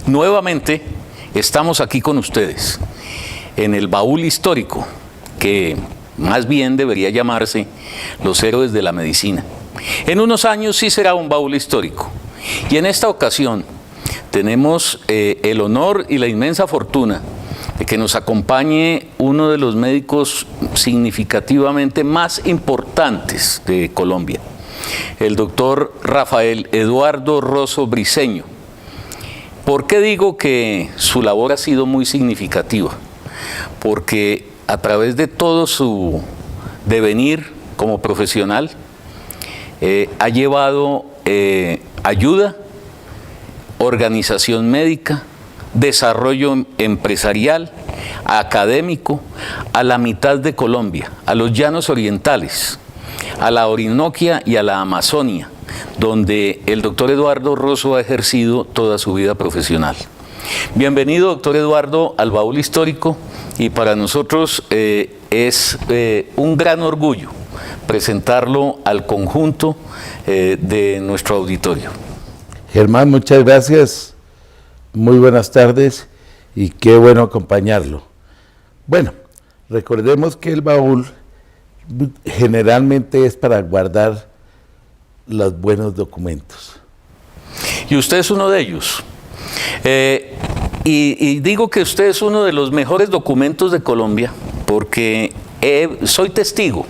Nuevamente estamos aquí con ustedes en el baúl histórico, que más bien debería llamarse Los Héroes de la Medicina. En unos años sí será un baúl histórico, y en esta ocasión tenemos el honor y la inmensa fortuna de que nos acompañe uno de los médicos significativamente más importantes de Colombia, el doctor Rafael Eduardo Rosso Briceño. ¿Por qué digo que su labor ha sido muy significativa? Porque a través de todo su devenir como profesional, ha llevado ayuda, organización médica, desarrollo empresarial, académico, a la mitad de Colombia, a los llanos orientales, a la Orinoquia y a la Amazonia, donde el doctor Eduardo Rosso ha ejercido toda su vida profesional. Bienvenido, doctor Eduardo, al baúl histórico, y para nosotros es un gran orgullo presentarlo al conjunto de nuestro auditorio. Germán, muchas gracias, muy buenas tardes y qué bueno acompañarlo. Bueno, recordemos que el baúl generalmente es para guardar los buenos documentos. Y usted es uno de ellos. Y digo que usted es uno de los mejores documentos de Colombia porque soy testigo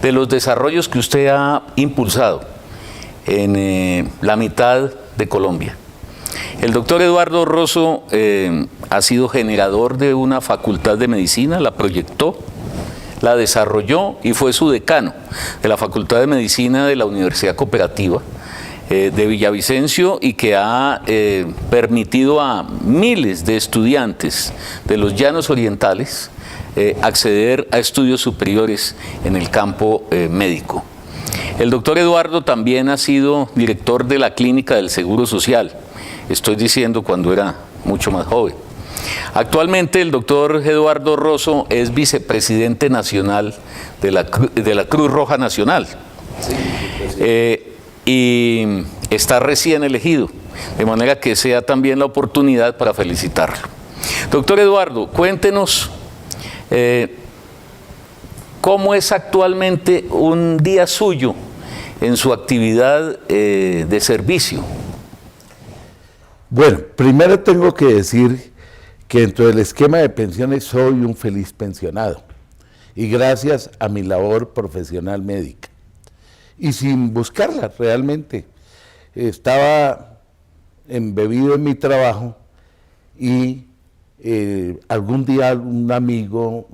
de los desarrollos que usted ha impulsado en la mitad de Colombia. El doctor Eduardo Rosso ha sido generador de una facultad de medicina, la proyectó, la desarrolló y fue su decano de la Facultad de Medicina de la Universidad Cooperativa de Villavicencio, y que ha permitido a miles de estudiantes de los llanos orientales acceder a estudios superiores en el campo médico. El doctor Eduardo también ha sido director de la Clínica del Seguro Social, estoy diciendo cuando era mucho más joven. Actualmente el doctor Eduardo Rosso es vicepresidente nacional de la Cruz Roja Nacional. Y está recién elegido, de manera que sea también la oportunidad para felicitarlo. Doctor Eduardo, cuéntenos cómo es actualmente un día suyo en su actividad de servicio. Bueno, primero tengo que decir que dentro del esquema de pensiones soy un feliz pensionado, y gracias a mi labor profesional médica. Y sin buscarla realmente. Estaba embebido en mi trabajo y algún día un amigo,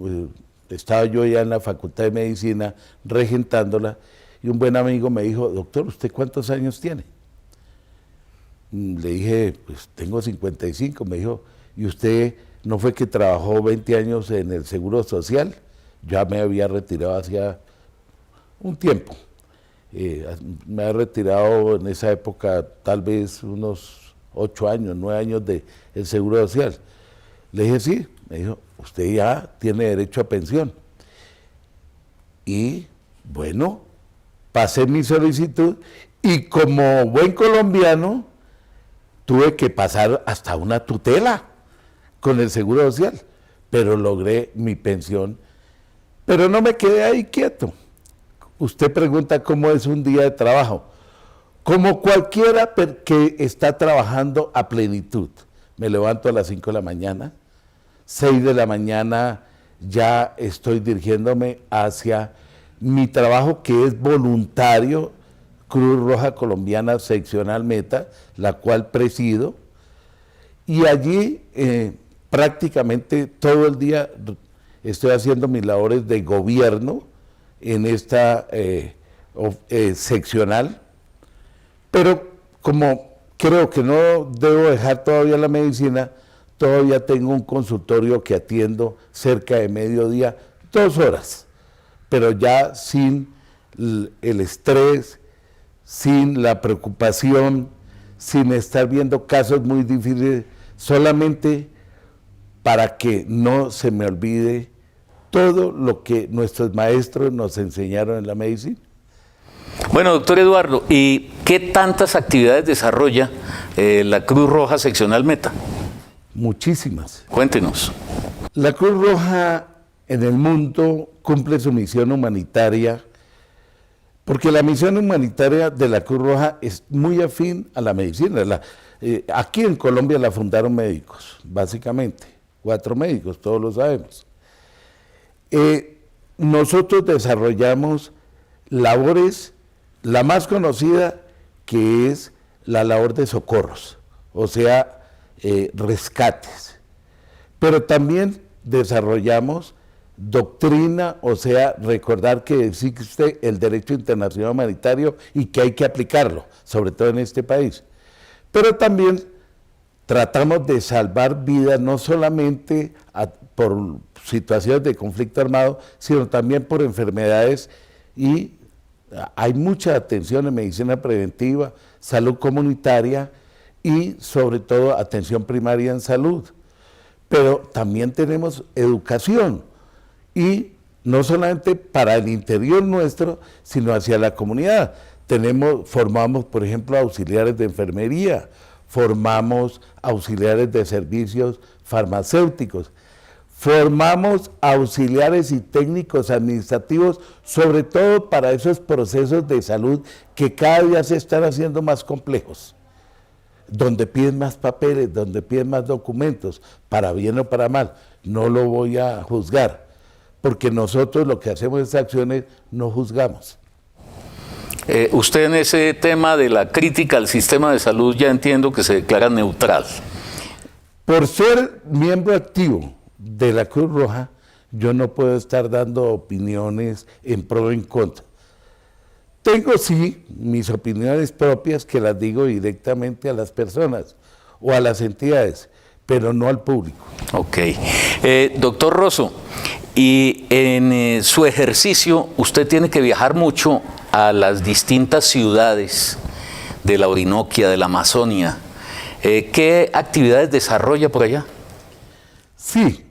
estaba yo ya en la Facultad de Medicina regentándola, y un buen amigo me dijo: doctor, ¿usted cuántos años tiene? Le dije: pues tengo 55. Me dijo: ¿y usted no fue que trabajó 20 años en el Seguro Social? Ya me había retirado hacía un tiempo. Me he retirado en esa época tal vez unos 8 años, 9 años del Seguro Social. Le dije: sí. Me dijo: usted ya tiene derecho a pensión. Y bueno, pasé mi solicitud, y como buen colombiano tuve que pasar hasta una tutela con el Seguro Social, pero logré mi pensión. Pero no me quedé ahí quieto. Usted pregunta cómo es un día de trabajo. Como cualquiera que está trabajando a plenitud. Me levanto a las 5 de la mañana, 6 de la mañana ya estoy dirigiéndome hacia mi trabajo, que es voluntario, Cruz Roja Colombiana Seccional Meta, la cual presido, y allí prácticamente todo el día estoy haciendo mis labores de gobierno en esta seccional, pero como creo que no debo dejar todavía la medicina, todavía tengo un consultorio que atiendo cerca de mediodía, 2 horas, pero ya sin el estrés, sin la preocupación, sin estar viendo casos muy difíciles, solamente para que no se me olvide todo lo que nuestros maestros nos enseñaron en la medicina. Bueno, doctor Eduardo, ¿y qué tantas actividades desarrolla la Cruz Roja Seccional Meta? Muchísimas. Cuéntenos. La Cruz Roja en el mundo cumple su misión humanitaria, porque la misión humanitaria de la Cruz Roja es muy afín a la medicina. Aquí en Colombia la fundaron médicos, básicamente, 4 médicos, todos lo sabemos. Nosotros desarrollamos labores, la más conocida que es la labor de socorros, o sea, rescates. Pero también desarrollamos doctrina, o sea, recordar que existe el derecho internacional humanitario y que hay que aplicarlo, sobre todo en este país. Pero también tratamos de salvar vidas, no solamente por situaciones de conflicto armado, sino también por enfermedades, y hay mucha atención en medicina preventiva, salud comunitaria y sobre todo atención primaria en salud. Pero también tenemos educación, y no solamente para el interior nuestro, sino hacia la comunidad. Formamos, por ejemplo, auxiliares de enfermería, formamos auxiliares de servicios farmacéuticos, formamos auxiliares y técnicos administrativos, sobre todo para esos procesos de salud que cada día se están haciendo más complejos, donde piden más papeles, donde piden más documentos, para bien o para mal. No lo voy a juzgar, porque nosotros lo que hacemos en esas acciones no juzgamos. Usted en ese tema de la crítica al sistema de salud ya entiendo que se declara neutral. Por ser miembro activo de la Cruz Roja, yo no puedo estar dando opiniones en pro o en contra. Tengo sí mis opiniones propias que las digo directamente a las personas o a las entidades, pero no al público. Ok. Doctor Rosso, y en su ejercicio usted tiene que viajar mucho a las distintas ciudades de la Orinoquia, de la Amazonia. ¿Qué actividades desarrolla por allá? Sí,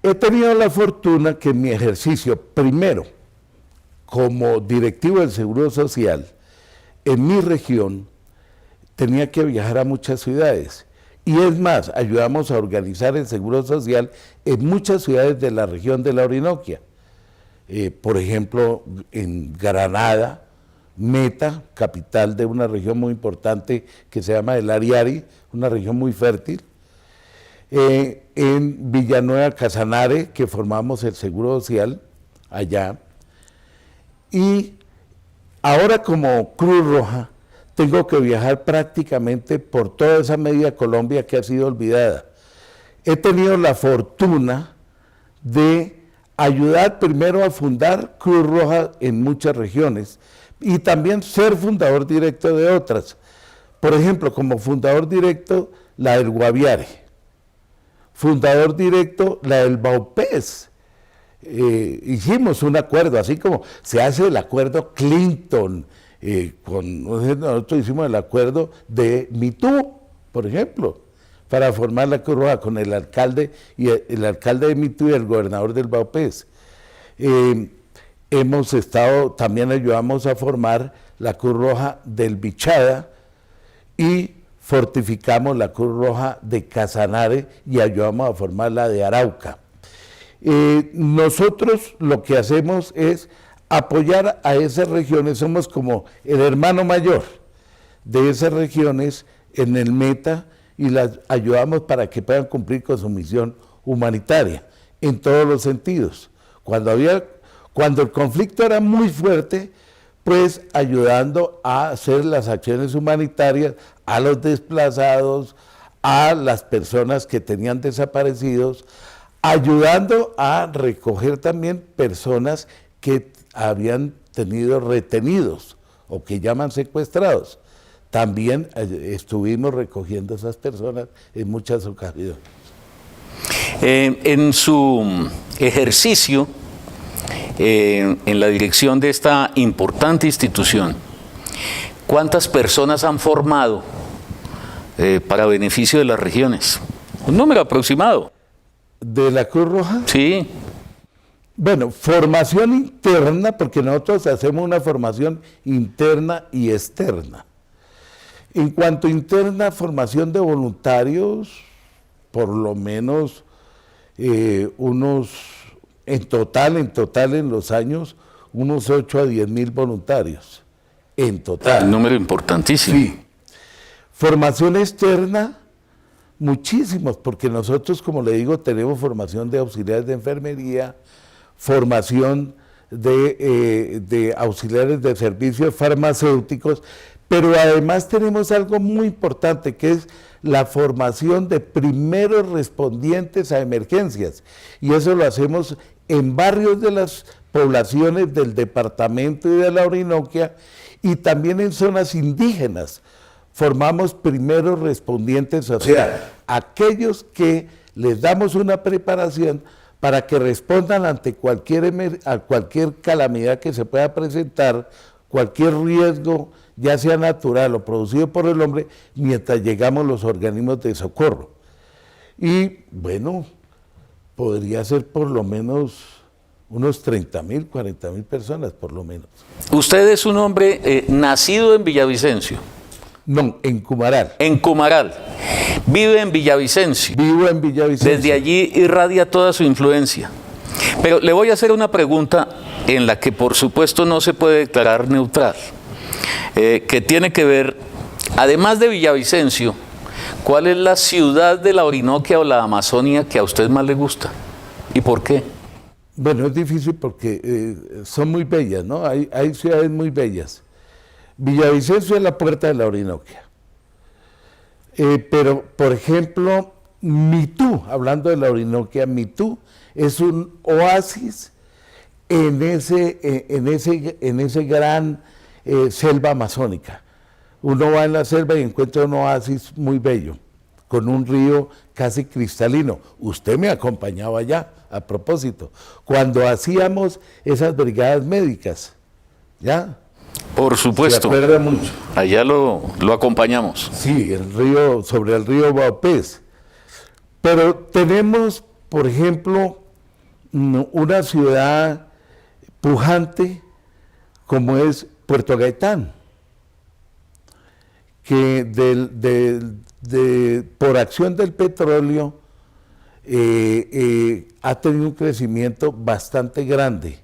he tenido la fortuna que en mi ejercicio, primero, como directivo del Seguro Social, en mi región, tenía que viajar a muchas ciudades. Y es más, ayudamos a organizar el Seguro Social en muchas ciudades de la región de la Orinoquia. Por ejemplo, en Granada, Meta, capital de una región muy importante que se llama el Ariari, una región muy fértil. En Villanueva Casanare, que formamos el Seguro Social allá. Y ahora como Cruz Roja, tengo que viajar prácticamente por toda esa media Colombia que ha sido olvidada. He tenido la fortuna de ayudar primero a fundar Cruz Roja en muchas regiones y también ser fundador directo de otras. Por ejemplo, como fundador directo, la del Guaviare. Fundador directo, la del Baupés. Hicimos un acuerdo, así como se hace el acuerdo Clinton, nosotros hicimos el acuerdo de Mitú, por ejemplo, para formar la Cruz Roja con el alcalde de Mitú y el gobernador del Baupés. También ayudamos a formar la Cruz Roja del Bichada y fortificamos la Cruz Roja de Casanare y ayudamos a formar la de Arauca. Nosotros lo que hacemos es apoyar a esas regiones, somos como el hermano mayor de esas regiones en el Meta y las ayudamos para que puedan cumplir con su misión humanitaria en todos los sentidos. Cuando el conflicto era muy fuerte, pues ayudando a hacer las acciones humanitarias a los desplazados, a las personas que tenían desaparecidos, ayudando a recoger también personas que habían tenido retenidos o que llaman secuestrados. También estuvimos recogiendo a esas personas en muchas ocasiones. En su ejercicio, en la dirección de esta importante institución, ¿cuántas personas han formado para beneficio de las regiones? Un número aproximado. ¿De la Cruz Roja? Sí. Bueno, formación interna, porque nosotros hacemos una formación interna y externa. En cuanto a interna, formación de voluntarios, por lo menos en total en los años, unos 8 a 10 mil voluntarios, en total. Un número importantísimo. Sí. Formación externa, muchísimos, porque nosotros, como le digo, tenemos formación de auxiliares de enfermería, formación de auxiliares de servicios farmacéuticos, pero además tenemos algo muy importante, que es la formación de primeros respondientes a emergencias, y eso lo hacemos en barrios de las poblaciones del departamento y de la Orinoquia, y también en zonas indígenas. Formamos primeros respondientes, o sea, aquellos que les damos una preparación para que respondan ante cualquier calamidad que se pueda presentar, cualquier riesgo, ya sea natural o producido por el hombre, mientras llegamos los organismos de socorro. Y bueno, podría ser por lo menos unos 30.000, 40.000 personas, por lo menos. Usted es un hombre nacido en Villavicencio. No, en Cumaral. En Cumaral. Vive en Villavicencio. Vivo en Villavicencio. Desde allí irradia toda su influencia. Pero le voy a hacer una pregunta en la que por supuesto no se puede declarar neutral, que tiene que ver, además de Villavicencio, ¿cuál es la ciudad de la Orinoquia o la Amazonia que a usted más le gusta? ¿Y por qué? Bueno, es difícil porque son muy bellas, ¿no? Hay ciudades muy bellas. Villavicencio es la puerta de la Orinoquia. Pero, por ejemplo, Mitú, hablando de la Orinoquia, Mitú es un oasis en ese gran selva amazónica. Uno va en la selva y encuentra un oasis muy bello, con un río casi cristalino. Usted me acompañaba allá, a propósito, cuando hacíamos esas brigadas médicas, ¿ya? Por supuesto. Se acuerda mucho. Allá lo acompañamos. Sí, sobre el río Baupés. Pero tenemos, por ejemplo, una ciudad pujante como es Puerto Gaitán, que por acción del petróleo ha tenido un crecimiento bastante grande.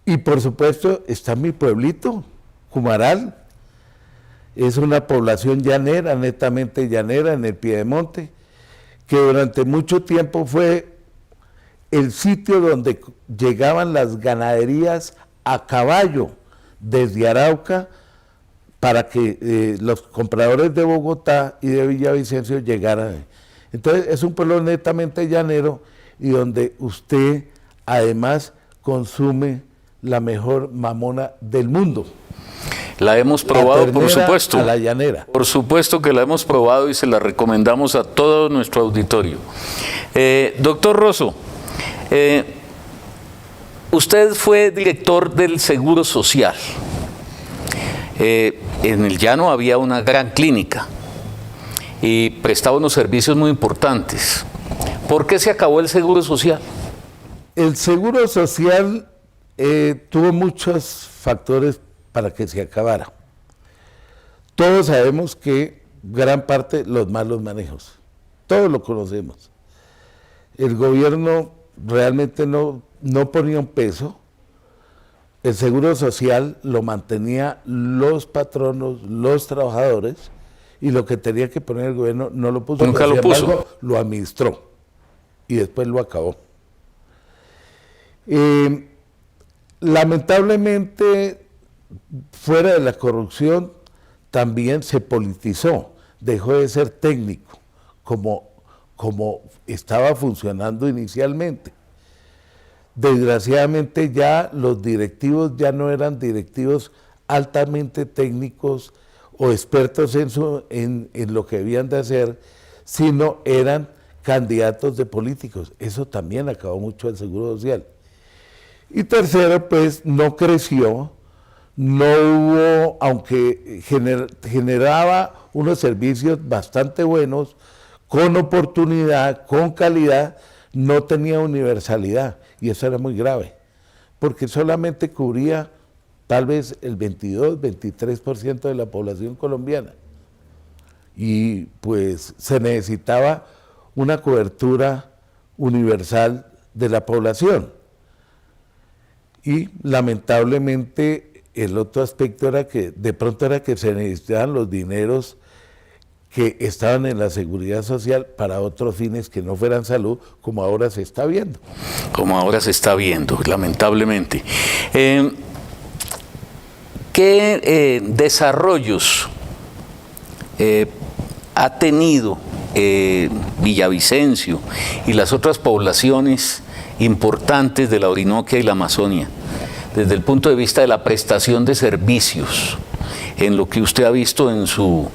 Y por supuesto está mi pueblito, Cumaral. Es una población llanera, netamente llanera, en el piedemonte, que durante mucho tiempo fue el sitio donde llegaban las ganaderías a caballo desde Arauca para que los compradores de Bogotá y de Villavicencio llegaran. Entonces es un pueblo netamente llanero y donde usted además consume la mejor mamona del mundo. La hemos probado, por supuesto. A la llanera. Por supuesto que la hemos probado y se la recomendamos a todo nuestro auditorio. Doctor Rosso, usted fue director del Seguro Social. En el llano había una gran clínica y prestaba unos servicios muy importantes. ¿Por qué se acabó el Seguro Social? El Seguro Social tuvo muchos factores para que se acabara. Todos sabemos que gran parte los malos manejos, todos lo conocemos. El gobierno realmente no ponía un peso. El Seguro Social lo mantenía los patronos, los trabajadores, y lo que tenía que poner el gobierno no lo puso. Nunca lo puso. Lo administró y después lo acabó. Lamentablemente, fuera de la corrupción, también se politizó, dejó de ser técnico, como estaba funcionando inicialmente. Desgraciadamente ya los directivos ya no eran directivos altamente técnicos o expertos en lo que debían de hacer, sino eran candidatos de políticos. Eso también acabó mucho el Seguro Social. Y tercero, pues no creció, no hubo, aunque generaba unos servicios bastante buenos, con oportunidad, con calidad, no tenía universalidad. y eso era muy grave, porque solamente cubría tal vez el 22, 23% de la población colombiana. Y pues se necesitaba una cobertura universal de la población. Y lamentablemente el otro aspecto era que de pronto era que se necesitaban los dineros que estaban en la seguridad social para otros fines que no fueran salud, como ahora se está viendo. Como ahora se está viendo, lamentablemente. ¿Qué desarrollos ha tenido Villavicencio y las otras poblaciones importantes de la Orinoquia y la Amazonia, desde el punto de vista de la prestación de servicios, en lo que usted ha visto en su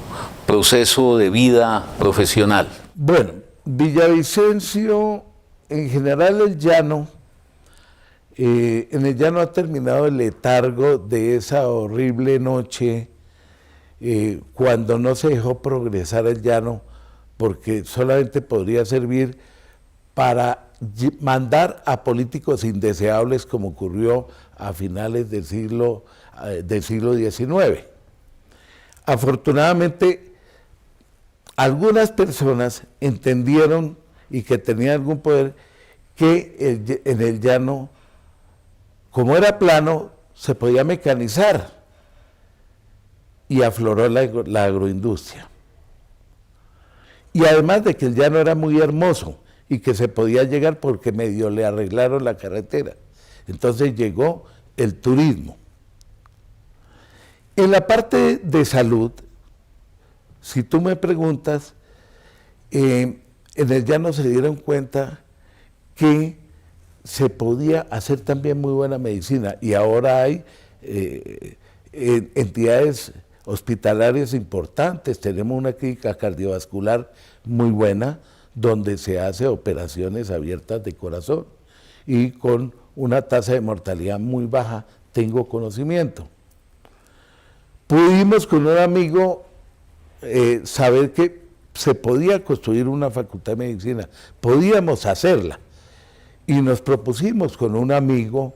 proceso de vida profesional? Bueno, Villavicencio, en general el llano, en el llano ha terminado el letargo de esa horrible noche cuando no se dejó progresar el llano, porque solamente podría servir para mandar a políticos indeseables, como ocurrió a finales del siglo XIX. Afortunadamente, algunas personas entendieron, y que tenían algún poder, que en el llano, como era plano, se podía mecanizar, y afloró la agroindustria. Y además de que el llano era muy hermoso y que se podía llegar porque medio le arreglaron la carretera. Entonces llegó el turismo. En la parte de salud, si tú me preguntas, en el llano se dieron cuenta que se podía hacer también muy buena medicina, y ahora hay entidades hospitalarias importantes. Tenemos una clínica cardiovascular muy buena donde se hace operaciones abiertas de corazón y con una tasa de mortalidad muy baja, tengo conocimiento. Pudimos con un amigo saber que se podía construir una facultad de medicina, podíamos hacerla, y nos propusimos con un amigo,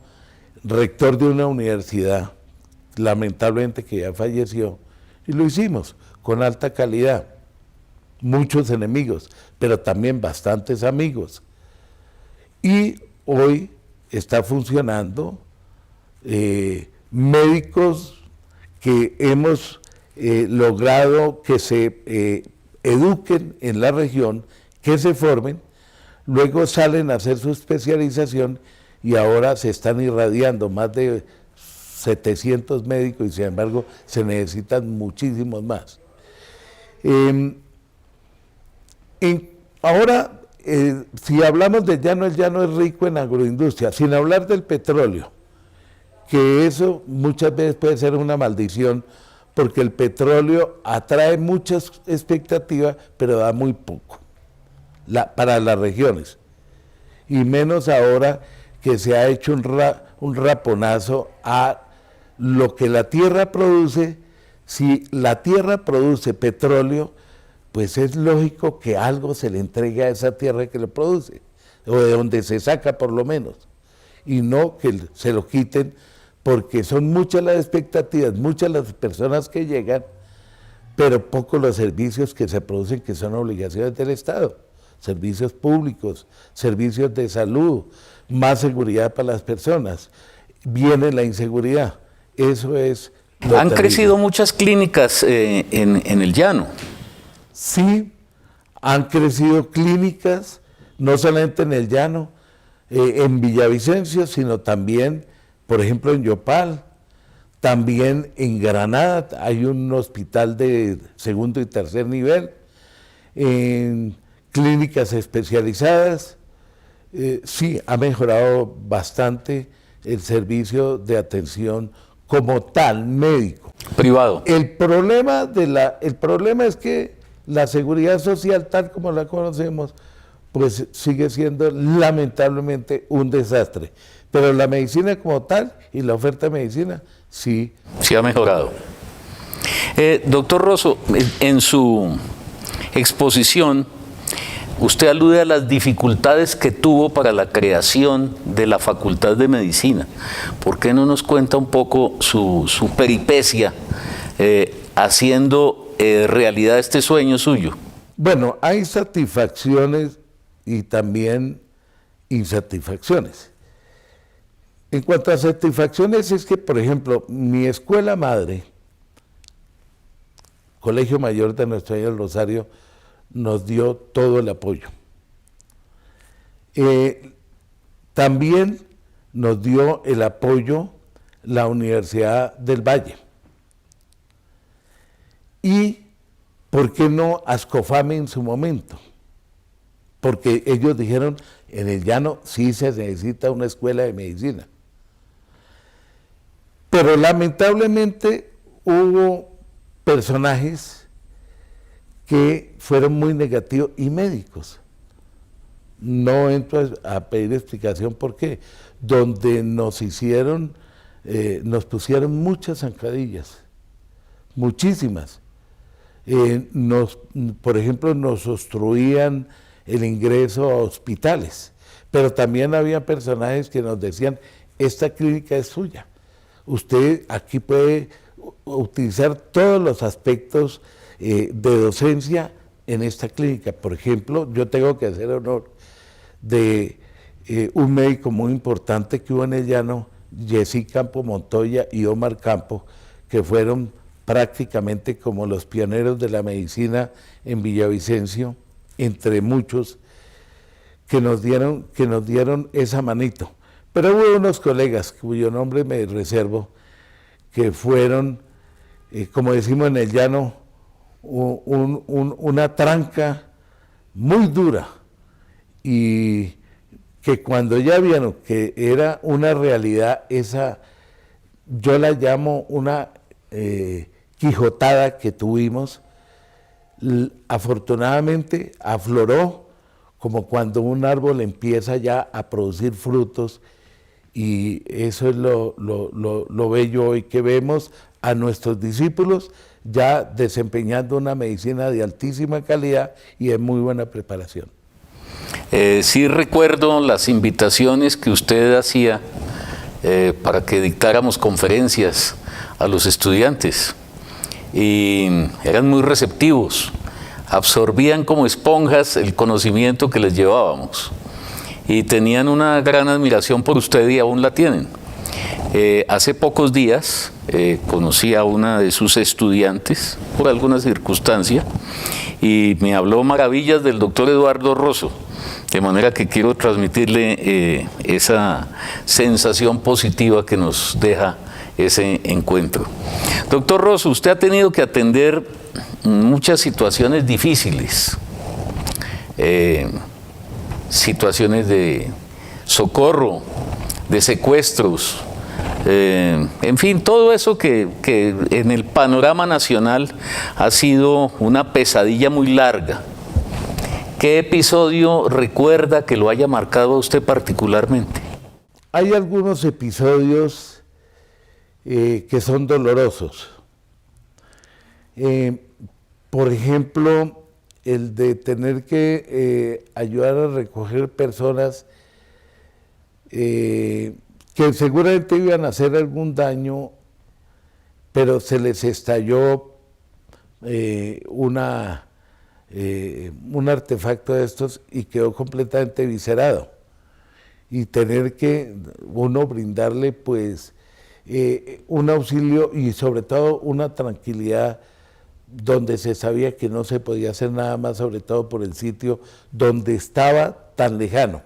rector de una universidad, lamentablemente que ya falleció, y lo hicimos con alta calidad. Muchos enemigos, pero también bastantes amigos. Y hoy está funcionando, médicos que hemos logrado que se eduquen en la región, que se formen, luego salen a hacer su especialización y ahora se están irradiando más de 700 médicos, y sin embargo se necesitan muchísimos más. Ahora, si hablamos del llano, el llano es rico en agroindustria, sin hablar del petróleo, que eso muchas veces puede ser una maldición, porque el petróleo atrae muchas expectativas, pero da muy poco para las regiones, y menos ahora que se ha hecho un raponazo a lo que la tierra produce. Si la tierra produce petróleo, pues es lógico que algo se le entregue a esa tierra que lo produce, o de donde se saca por lo menos, y no que se lo quiten, porque son muchas las expectativas, muchas las personas que llegan, pero pocos los servicios que se producen, que son obligaciones del Estado, servicios públicos, servicios de salud, más seguridad para las personas. Viene la inseguridad, eso es lo Han terrible. crecido muchas clínicas en el llano. Sí, han crecido clínicas, no solamente en el llano, en Villavicencio, sino también, por ejemplo, en Yopal, también en Granada hay un hospital de segundo y tercer nivel, en clínicas especializadas. Sí, ha mejorado bastante el servicio de atención como tal, médico. Privado. El problema es que la seguridad social, tal como la conocemos, pues sigue siendo lamentablemente un desastre. Pero la medicina como tal y la oferta de medicina, sí. Sí ha mejorado. Doctor Rosso, en su exposición usted alude a las dificultades que tuvo para la creación de la Facultad de Medicina. ¿Por qué no nos cuenta un poco su peripecia haciendo realidad este sueño suyo? Bueno, hay satisfacciones y también insatisfacciones. En cuanto a satisfacciones es que, por ejemplo, mi escuela madre, Colegio Mayor de Nuestra Señora del Rosario, nos dio todo el apoyo. También nos dio el apoyo la Universidad del Valle. Y, ¿por qué no Ascofame en su momento? Porque ellos dijeron, en el llano sí se necesita una escuela de medicina. Pero lamentablemente hubo personajes que fueron muy negativos y médicos. No entro a pedir explicación por qué. Donde nos pusieron muchas zancadillas, muchísimas. Por ejemplo, nos obstruían el ingreso a hospitales, pero también había personajes que nos decían, esta clínica es suya, usted aquí puede utilizar todos los aspectos de docencia en esta clínica. Por ejemplo, yo tengo que hacer honor de un médico muy importante que hubo en el llano, Jessy Campo Montoya y Omar Campo, que fueron prácticamente como los pioneros de la medicina en Villavicencio, entre muchos, que nos dieron esa manito. Pero hubo unos colegas, cuyo nombre me reservo, que fueron, como decimos en el llano, una tranca muy dura, y que cuando ya vieron que era una realidad, esa, yo la llamo una quijotada que tuvimos, afortunadamente afloró como cuando un árbol empieza ya a producir frutos, y eso es lo bello hoy, que vemos a nuestros discípulos ya desempeñando una medicina de altísima calidad y de muy buena preparación. Sí recuerdo las invitaciones que usted hacía para que dictáramos conferencias a los estudiantes, y eran muy receptivos, absorbían como esponjas el conocimiento que les llevábamos y tenían una gran admiración por usted, y aún la tienen. Hace pocos días conocí a una de sus estudiantes por alguna circunstancia y me habló maravillas del doctor Eduardo Rosso, de manera que quiero transmitirle esa sensación positiva que nos deja ese encuentro. Doctor Rosso, usted ha tenido que atender muchas situaciones difíciles, situaciones de socorro, de secuestros, en fin, todo eso que en el panorama nacional ha sido una pesadilla muy larga. ¿Qué episodio recuerda que lo haya marcado a usted particularmente? Hay algunos episodios que son dolorosos. Por ejemplo, el de tener que ayudar a recoger personas que seguramente iban a hacer algún daño, pero se les estalló un artefacto de estos y quedó completamente viscerado. Y tener que uno brindarle pues un auxilio y sobre todo una tranquilidad donde se sabía que no se podía hacer nada más, sobre todo por el sitio donde estaba tan lejano.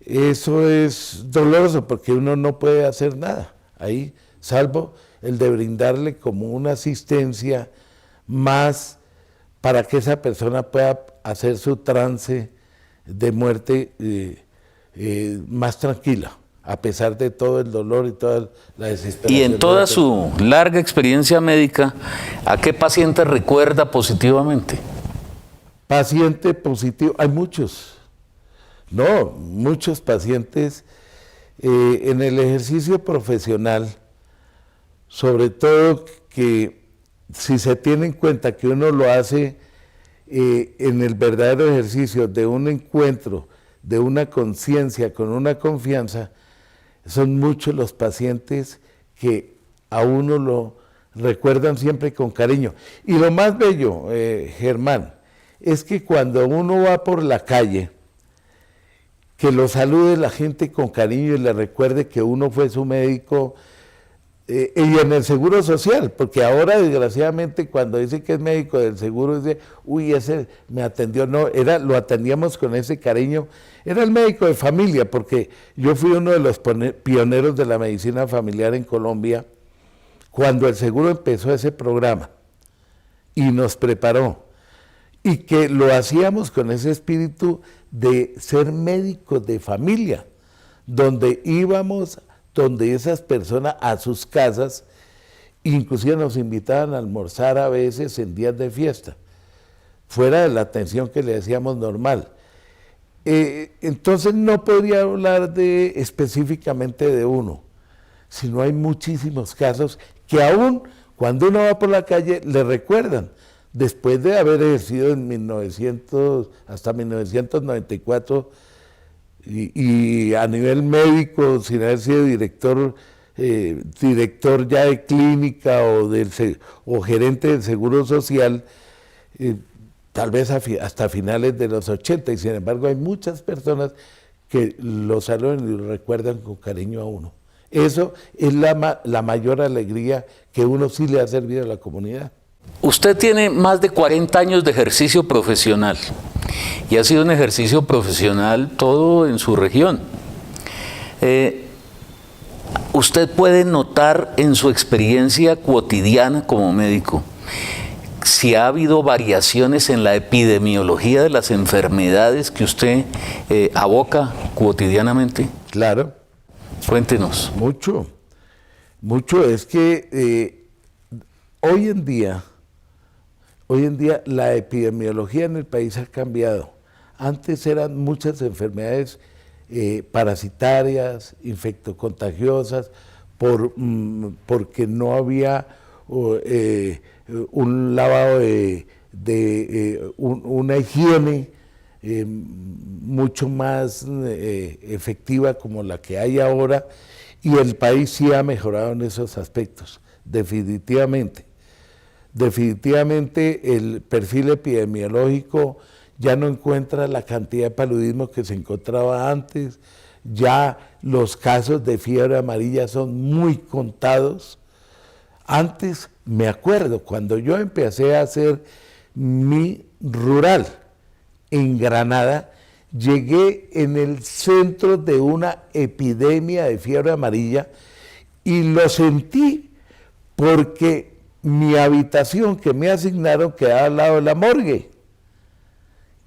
Eso es doloroso porque uno no puede hacer nada ahí, salvo el de brindarle como una asistencia más para que esa persona pueda hacer su trance de muerte más tranquila, a pesar de todo el dolor y toda la desesperación. Y en toda su larga experiencia médica, ¿a qué paciente recuerda positivamente? Paciente positivo, hay muchos. No, muchos pacientes en el ejercicio profesional, sobre todo que si se tiene en cuenta que uno lo hace en el verdadero ejercicio de un encuentro, de una conciencia con una confianza, son muchos los pacientes que a uno lo recuerdan siempre con cariño. Y lo más bello, Germán, es que cuando uno va por la calle, que lo salude la gente con cariño y le recuerde que uno fue su médico, y en el Seguro Social, porque ahora desgraciadamente cuando dice que es médico del Seguro, dice, uy, ese me atendió, no, lo atendíamos con ese cariño, era el médico de familia, porque yo fui uno de los pioneros de la medicina familiar en Colombia, cuando el Seguro empezó ese programa y nos preparó, y que lo hacíamos con ese espíritu de ser médicos de familia, donde íbamos donde esas personas a sus casas, inclusive nos invitaban a almorzar a veces en días de fiesta, fuera de la atención que le decíamos normal. Entonces no podría hablar específicamente de uno, sino hay muchísimos casos que aún cuando uno va por la calle le recuerdan, después de haber ejercido en 1900 hasta 1994, y a nivel médico, sin haber sido director ya de clínica o gerente del Seguro Social, tal vez hasta finales de los 80, y sin embargo hay muchas personas que lo saludan y lo recuerdan con cariño a uno. Eso es la mayor alegría que uno sí le ha servido a la comunidad. Usted tiene más de 40 años de ejercicio profesional y ha sido un ejercicio profesional todo en su región. Usted puede notar en su experiencia cotidiana como médico si ha habido variaciones en la epidemiología de las enfermedades que usted aboca cotidianamente. Claro. Cuéntenos. Mucho, mucho. Es que hoy en día la epidemiología en el país ha cambiado. Antes eran muchas enfermedades parasitarias, infectocontagiosas, porque no había un lavado una higiene mucho más efectiva como la que hay ahora, y el país sí ha mejorado en esos aspectos, definitivamente. Definitivamente el perfil epidemiológico ya no encuentra la cantidad de paludismo que se encontraba antes, ya los casos de fiebre amarilla son muy contados. Antes, me acuerdo, cuando yo empecé a hacer mi rural en Granada, llegué en el centro de una epidemia de fiebre amarilla y lo sentí porque mi habitación que me asignaron quedaba al lado de la morgue.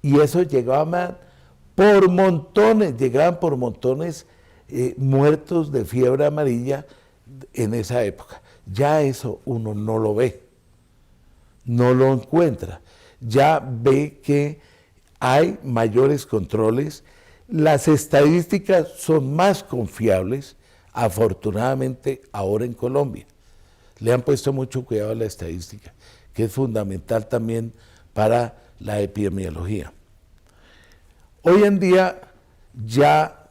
Y eso llegaban por montones muertos de fiebre amarilla en esa época. Ya eso uno no lo ve, no lo encuentra. Ya ve que hay mayores controles, las estadísticas son más confiables, afortunadamente ahora en Colombia. Le han puesto mucho cuidado a la estadística, que es fundamental también para la epidemiología. Hoy en día ya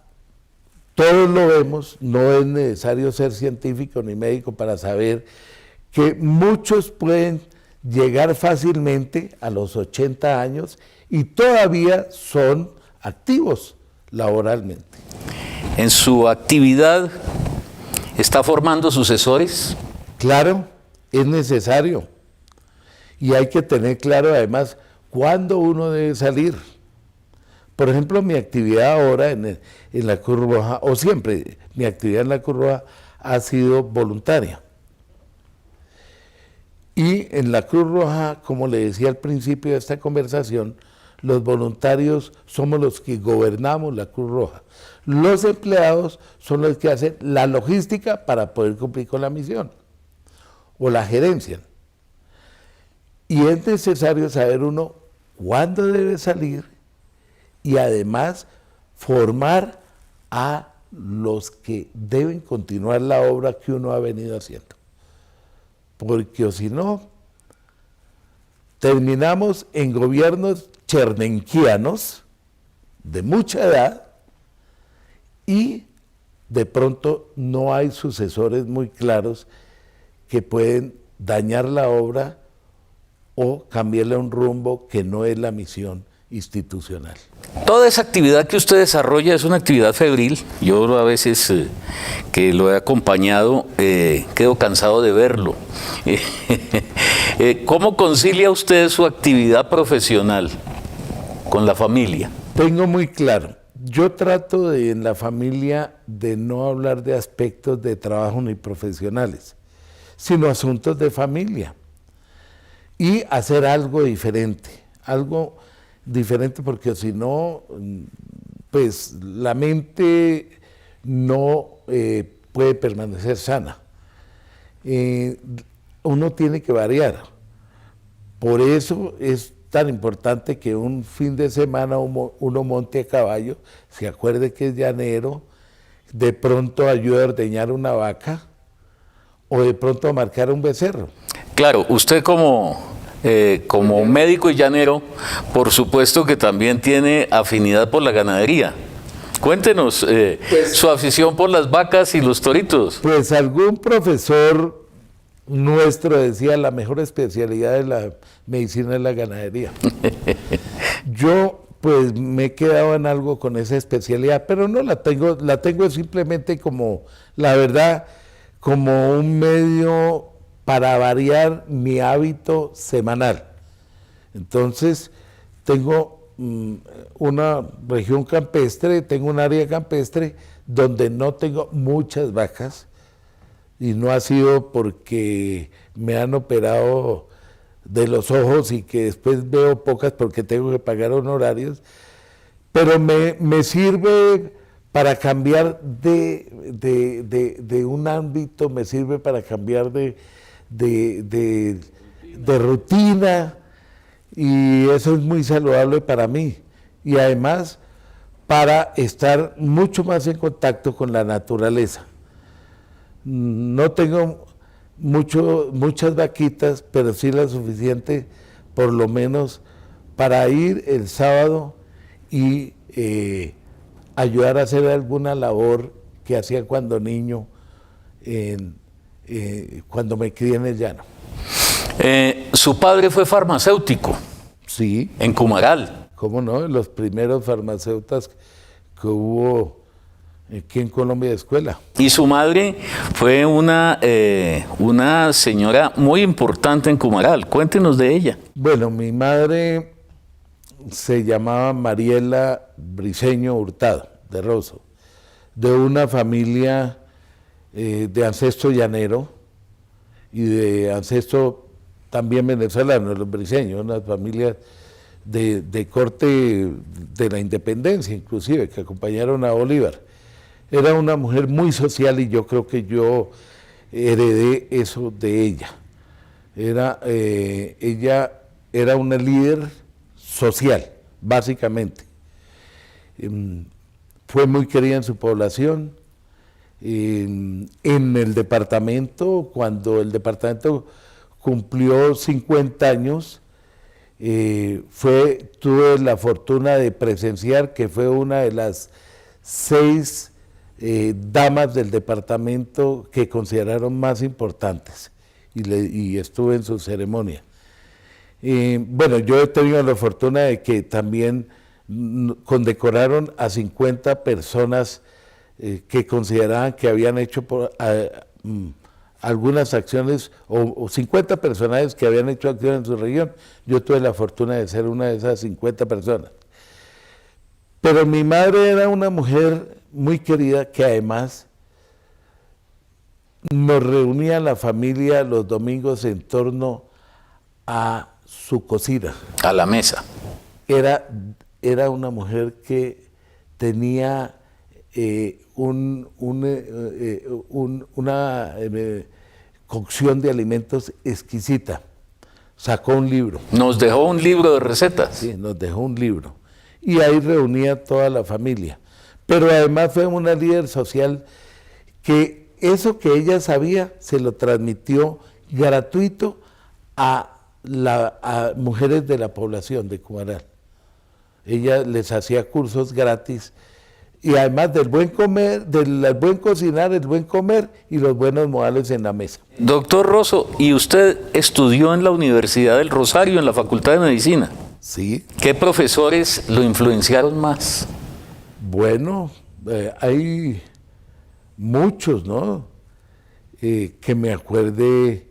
todos lo vemos, no es necesario ser científico ni médico para saber que muchos pueden llegar fácilmente a los 80 años y todavía son activos laboralmente. ¿En su actividad está formando sucesores? Claro, es necesario. Y hay que tener claro además cuándo uno debe salir. Por ejemplo, mi actividad ahora en la Cruz Roja, o siempre mi actividad en la Cruz Roja ha sido voluntaria. Y en la Cruz Roja, como le decía al principio de esta conversación, los voluntarios somos los que gobernamos la Cruz Roja. Los empleados son los que hacen la logística para poder cumplir con la misión, o la gerencia. Y es necesario saber uno cuándo debe salir y además formar a los que deben continuar la obra que uno ha venido haciendo. Porque o si no, terminamos en gobiernos chernenquianos de mucha edad y de pronto no hay sucesores muy claros que pueden dañar la obra o cambiarle un rumbo que no es la misión institucional. Toda esa actividad que usted desarrolla es una actividad febril. Yo a veces que lo he acompañado quedo cansado de verlo. ¿Cómo concilia usted su actividad profesional con la familia? Tengo muy claro. Yo trato en la familia de no hablar de aspectos de trabajo ni profesionales, sino asuntos de familia. Y hacer algo diferente porque si no, pues la mente no puede permanecer sana. Uno tiene que variar. Por eso es tan importante que un fin de semana uno monte a caballo, se acuerde que es llanero, de pronto ayude a ordeñar una vaca o de pronto a marcar un becerro. Claro, usted como médico y llanero, por supuesto que también tiene afinidad por la ganadería. Cuéntenos su afición por las vacas y los toritos. Pues algún profesor nuestro decía la mejor especialidad de la medicina es la ganadería. Yo pues me he quedado en algo con esa especialidad, pero no la tengo simplemente como, la verdad, como un medio para variar mi hábito semanal. Entonces, tengo una región campestre, tengo un área campestre donde no tengo muchas vacas, y no ha sido porque me han operado de los ojos y que después veo pocas porque tengo que pagar honorarios, pero me sirve para cambiar de un ámbito, me sirve para cambiar de rutina, y eso es muy saludable para mí, y además para estar mucho más en contacto con la naturaleza. No tengo muchas vaquitas, pero sí la suficiente, por lo menos, para ir el sábado y ayudar a hacer alguna labor que hacía cuando niño, cuando me crié en el llano. Su padre fue farmacéutico. Sí. En Cumaral. ¿Cómo no? Los primeros farmacéuticos que hubo aquí en Colombia de escuela. Y su madre fue una señora muy importante en Cumaral. Cuéntenos de ella. Bueno, mi madre se llamaba Mariela Briceño Hurtado, de Rosso, de una familia de ancestro llanero y de ancestro también venezolano, los Briceños, una familia de corte de la independencia, inclusive, que acompañaron a Bolívar. Era una mujer muy social y yo creo que yo heredé eso de ella. Ella era una líder social, básicamente. Fue muy querida en su población. En el departamento, cuando el departamento cumplió 50 años, tuve la fortuna de presenciar que fue una de las 6 damas del departamento que consideraron más importantes, y estuve en su ceremonia. Bueno, yo he tenido la fortuna de que también condecoraron a 50 personas que consideraban que habían hecho algunas acciones, o 50 personajes que habían hecho acciones en su región. Yo tuve la fortuna de ser una de esas 50 personas. Pero mi madre era una mujer muy querida que además nos reunía a la familia los domingos en torno a su cocina. A la mesa. Era una mujer que tenía una cocción de alimentos exquisita. Sacó un libro. Nos dejó un libro de recetas. Sí, nos dejó un libro. Y ahí reunía a toda la familia. Pero además fue una líder social que eso que ella sabía se lo transmitió gratuito a a mujeres de la población de Cumaral. Ella les hacía cursos gratis y además del buen comer, del buen cocinar, el buen comer y los buenos modales en la mesa. Doctor Rosso, ¿y usted estudió en la Universidad del Rosario, en la Facultad de Medicina? Sí. ¿Qué profesores lo influenciaron más? Bueno, hay muchos, ¿no? Que me acuerde,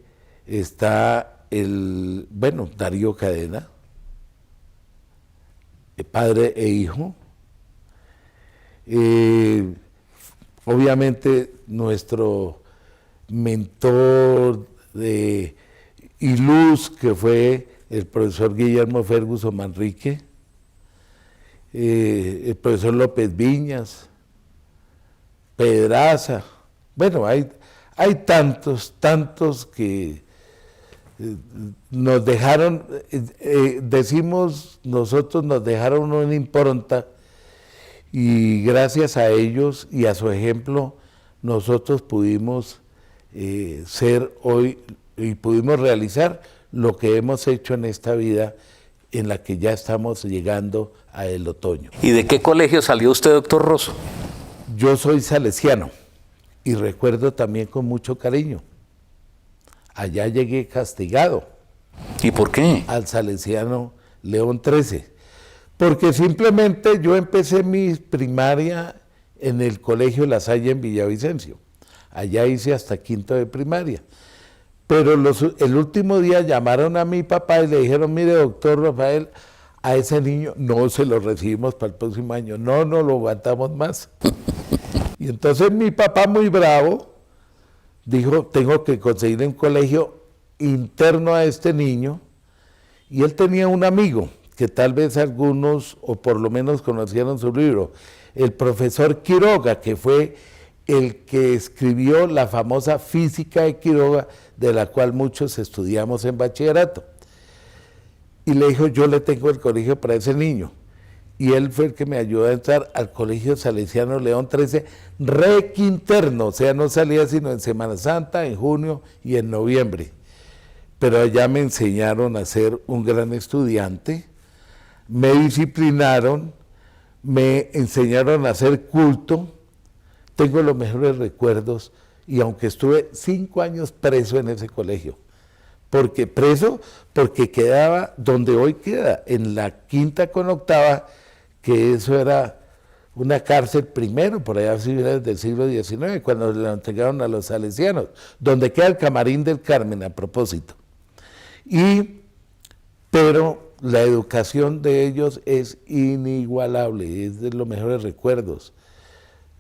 está Darío Cadena, padre e hijo. Obviamente nuestro mentor y luz, que fue el profesor Guillermo Ferguson Manrique, el profesor López Viñas, Pedraza. Bueno, hay tantos que nos dejaron, decimos nosotros, nos dejaron una impronta, y gracias a ellos y a su ejemplo nosotros pudimos ser hoy y pudimos realizar lo que hemos hecho en esta vida en la que ya estamos llegando a el otoño. ¿Y de qué colegio salió usted, doctor Rosso? Yo soy salesiano y recuerdo también con mucho cariño. Allá llegué castigado. ¿Y por qué? Al salesiano León XIII. Porque simplemente yo empecé mi primaria en el colegio La Salle en Villavicencio. Allá hice hasta quinto de primaria. Pero el último día llamaron a mi papá y le dijeron, mire, doctor Rafael, a ese niño no se lo recibimos para el próximo año. No lo aguantamos más. Y entonces mi papá, muy bravo, dijo, tengo que conseguir un colegio interno a este niño. Y él tenía un amigo, que tal vez algunos, o por lo menos conocieron su libro, el profesor Quiroga, que fue el que escribió la famosa Física de Quiroga, de la cual muchos estudiamos en bachillerato. Y le dijo, yo le tengo el colegio para ese niño. Y él fue el que me ayudó a entrar al Colegio Salesiano León XIII, requinterno, o sea, no salía sino en Semana Santa, en junio y en noviembre. Pero allá me enseñaron a ser un gran estudiante, me disciplinaron, me enseñaron a hacer culto. Tengo los mejores recuerdos, y aunque estuve 5 años preso en ese colegio, porque quedaba donde hoy queda, en la quinta con octava, que eso era una cárcel primero, por allá a finales del siglo XIX, cuando le entregaron a los salesianos, donde queda el Camarín del Carmen, a propósito. Pero la educación de ellos es inigualable, es de los mejores recuerdos.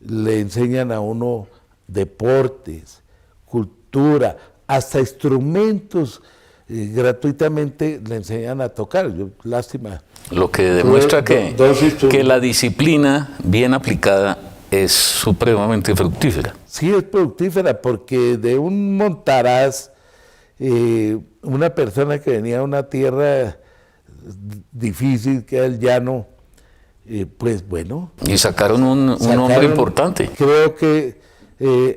Le enseñan a uno deportes, cultura, hasta instrumentos, gratuitamente le enseñan a tocar. Lástima. Lo que demuestra que la disciplina bien aplicada es supremamente fructífera. Sí, es fructífera, porque de un montaraz, una persona que venía a una tierra difícil, que era el llano, pues bueno. Y sacaron un hombre importante. Creo que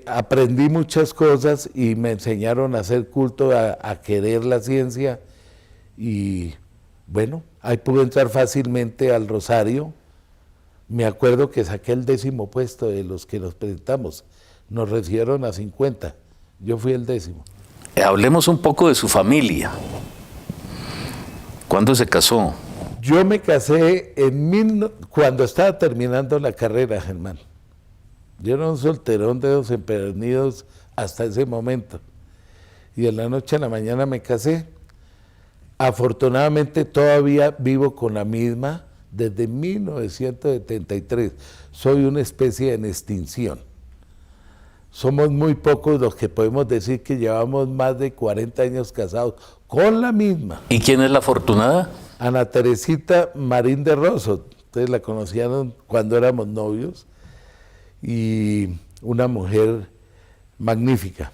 aprendí muchas cosas y me enseñaron a hacer culto, a querer la ciencia, y bueno, ahí pude entrar fácilmente al Rosario. Me acuerdo que saqué el 10º puesto de los que nos presentamos. Nos recibieron a 50. Yo fui el 10º. Hablemos un poco de su familia. ¿Cuándo se casó? Yo me casé cuando estaba terminando la carrera, Germán. Yo era un solterón de dos empedernidos hasta ese momento. Y de la noche a la mañana me casé. Afortunadamente todavía vivo con la misma desde 1973. Soy una especie en extinción. Somos muy pocos los que podemos decir que llevamos más de 40 años casados con la misma. ¿Y quién es la afortunada? Ana Teresita Marín de Rosso. Ustedes la conocían cuando éramos novios. Y una mujer magnífica.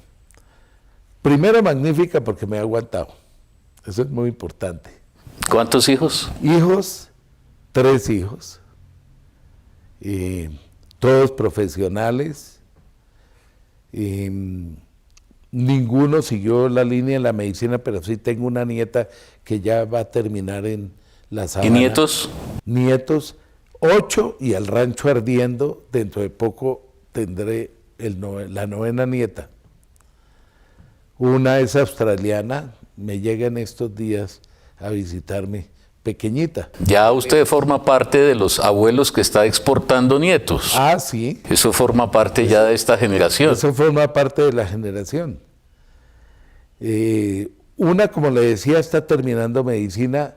Primero magnífica porque me ha aguantado. Eso es muy importante. ¿Cuántos hijos? Hijos, 3 hijos. Todos profesionales. ninguno siguió la línea en la medicina, pero sí tengo una nieta que ya va a terminar en la Sabana. ¿Y nietos? Nietos, 8 y el rancho ardiendo. Dentro de poco tendré la 9ª nieta. Una es australiana, me llega en estos días a visitarme, pequeñita. Ya usted forma parte de los abuelos que está exportando nietos. Ah, sí. Eso forma parte ya de esta generación. Eso forma parte de la generación. Una, como le decía, está terminando medicina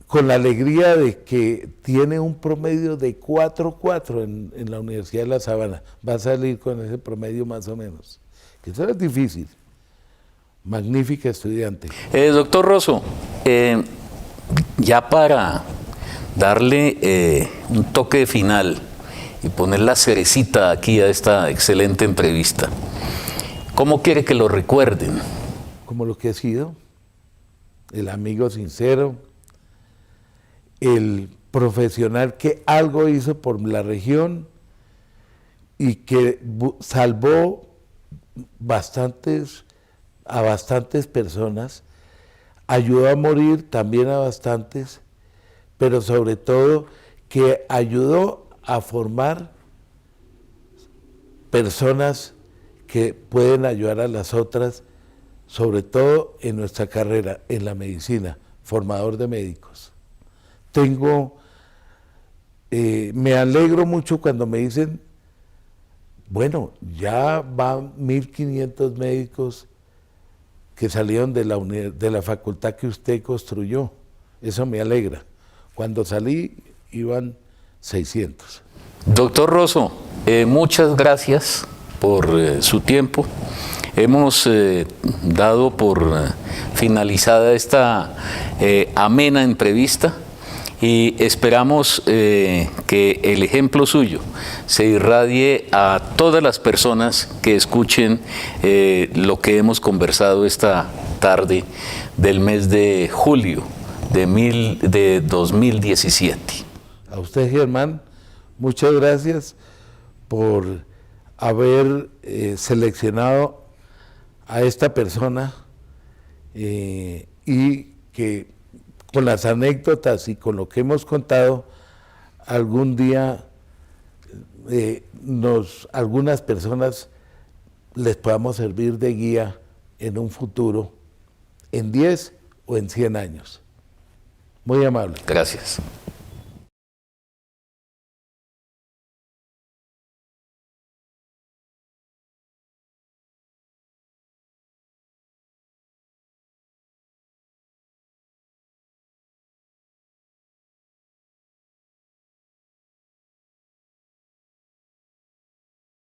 con la alegría de que tiene un promedio de 4.4 en la Universidad de La Sabana. Va a salir con ese promedio más o menos. Que eso es difícil. Magnífica estudiante. Doctor Rosso, ya para darle un toque final y poner la cerecita aquí a esta excelente entrevista, ¿cómo quiere que lo recuerden? Como lo que he sido, el amigo sincero, el profesional que algo hizo por la región y que salvó a bastantes personas, ayudó a morir también a bastantes, pero sobre todo que ayudó a formar personas que pueden ayudar a las otras, sobre todo en nuestra carrera, en la medicina, formador de médicos. Me alegro mucho cuando me dicen, bueno, ya van 1.500 médicos que salieron de la facultad que usted construyó. Eso me alegra. Cuando salí iban 600. Doctor Rosso, muchas gracias por su tiempo. Hemos dado por finalizada esta amena entrevista y esperamos que el ejemplo suyo se irradie a todas las personas que escuchen lo que hemos conversado esta tarde del mes de julio de 2017. A usted, Germán, muchas gracias por haber seleccionado a esta persona y que con las anécdotas y con lo que hemos contado, algún día algunas personas les podamos servir de guía en un futuro, en 10 o en 100 años. Muy amable. Gracias.